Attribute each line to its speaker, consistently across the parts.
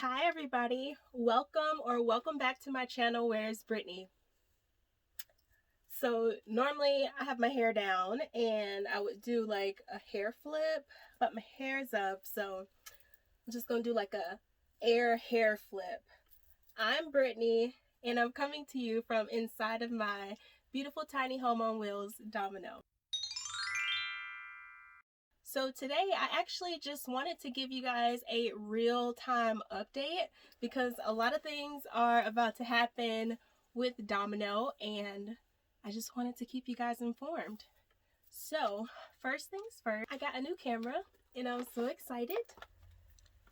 Speaker 1: Hi everybody, welcome back to my channel. Where's Brittany? So normally I have my hair down and I would do like a hair flip, but my hair's up, so I'm just gonna do like a air hair flip. I'm Brittany and I'm coming to you from inside of my beautiful tiny home on wheels, Domino. So today I actually just wanted to give you guys a real-time update because a lot of things are about to happen with Domino and I just wanted to keep you guys informed. So first things first, I got a new camera and I'm so excited.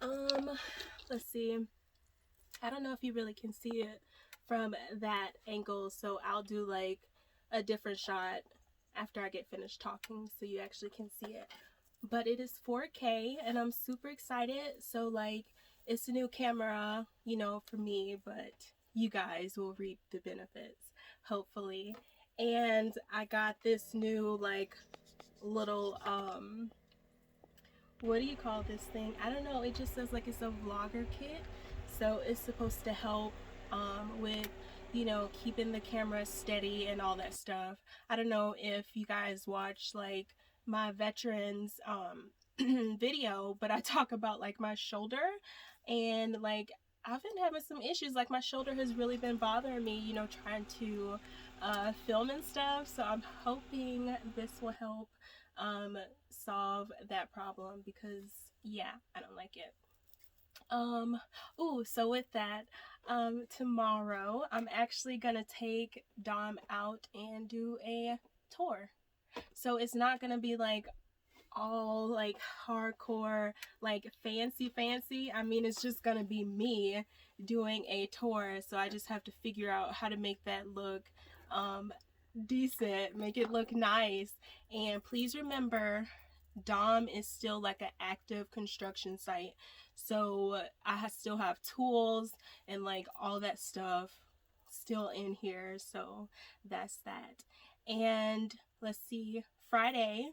Speaker 1: Let's see. I don't know if you really can see it from that angle, so I'll do like a different shot after I get finished talking so you actually can see it. But it is 4K and I'm super excited. So like it's a new camera, you know, for me, but you guys will reap the benefits hopefully. And I got this new like little what do you call this thing? I don't know, it just says like it's a vlogger kit, so it's supposed to help with, you know, keeping the camera steady and all that stuff. I don't know if you guys watch like my veterans video, but I talk about like my shoulder, and like I've been having some issues. Like my shoulder has really been bothering me, you know, trying to film and stuff, so I'm hoping this will help solve that problem because yeah, I don't like it. So with that, tomorrow I'm actually gonna take Dom out and do a tour. So it's not gonna be like all like hardcore, like fancy. I mean, it's just gonna be me doing a tour. So I just have to figure out how to make that look decent, make it look nice. And please remember, Dom is still like an active construction site, so I still have tools and like all that stuff still in here, so that's that. And let's see, Friday,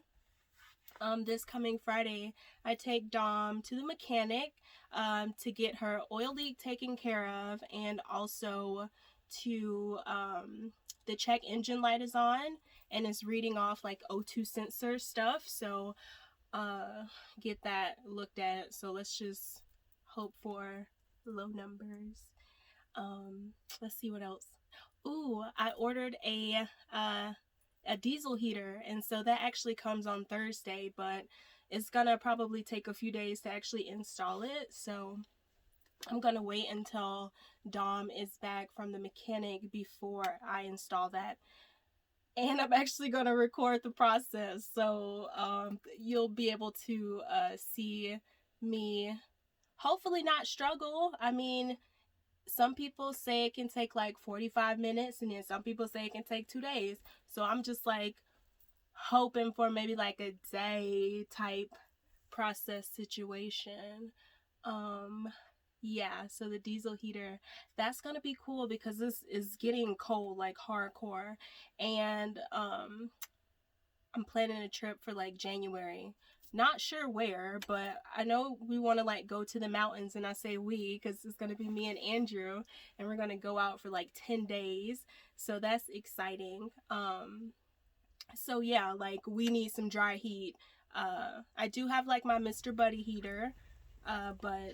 Speaker 1: this coming Friday, I take Dom to the mechanic to get her oil leak taken care of, and also to the check engine light is on and it's reading off like O2 sensor stuff, so get that looked at. So let's just hope for low numbers. Let's see what else. Ooh, I ordered a diesel heater, and so that actually comes on Thursday, but it's gonna probably take a few days to actually install it, so I'm gonna wait until Dom is back from the mechanic before I install that. And I'm actually gonna record the process, so you'll be able to see me hopefully not struggle. I mean, some people say it can take like 45 minutes, and then some people say it can take 2 days. So I'm just like hoping for maybe like a day type process situation. Yeah, so the diesel heater, that's gonna be cool because this is getting cold like hardcore. And I'm planning a trip for like January. Not sure where, but I know we want to like go to the mountains, and I say we because it's going to be me and Andrew, and we're going to go out for like 10 days. So that's exciting. So yeah, like we need some dry heat. I do have like my Mr. Buddy heater, but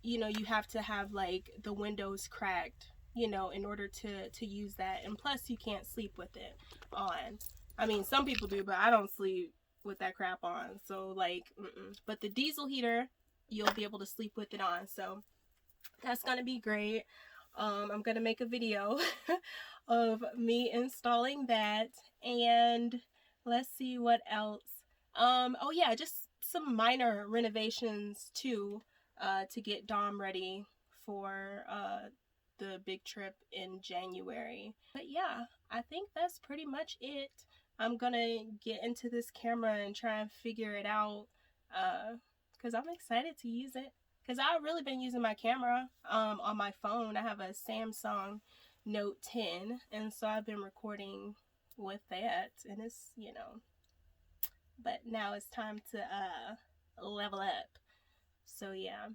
Speaker 1: you know, you have to have like the windows cracked, you know, in order to use that. And plus you can't sleep with it on. I mean, some people do, but I don't sleep with that crap on. So like, but the diesel heater, you'll be able to sleep with it on. So that's gonna be great. I'm gonna make a video of me installing that, and let's see what else. Oh yeah, just some minor renovations too, to get Dom ready for the big trip in January. But yeah, I think that's pretty much it. I'm gonna get into this camera and try and figure it out, because I'm excited to use it. Because I've really been using my camera on my phone. I have a Samsung Note 10, and so I've been recording with that, and it's, you know, but now it's time to level up. So yeah.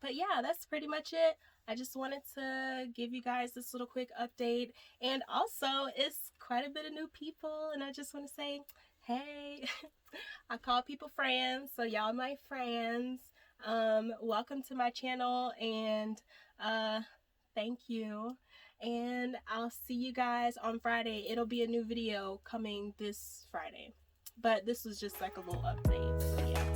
Speaker 1: But yeah, that's pretty much it. I just wanted to give you guys this little quick update. And also, it's quite a bit of new people. And I just want to say, hey, I call people Frans. So y'all my friends. Welcome to my channel. And thank you. And I'll see you guys on Friday. It'll be a new video coming this Friday. But this was just like a little update. So yeah.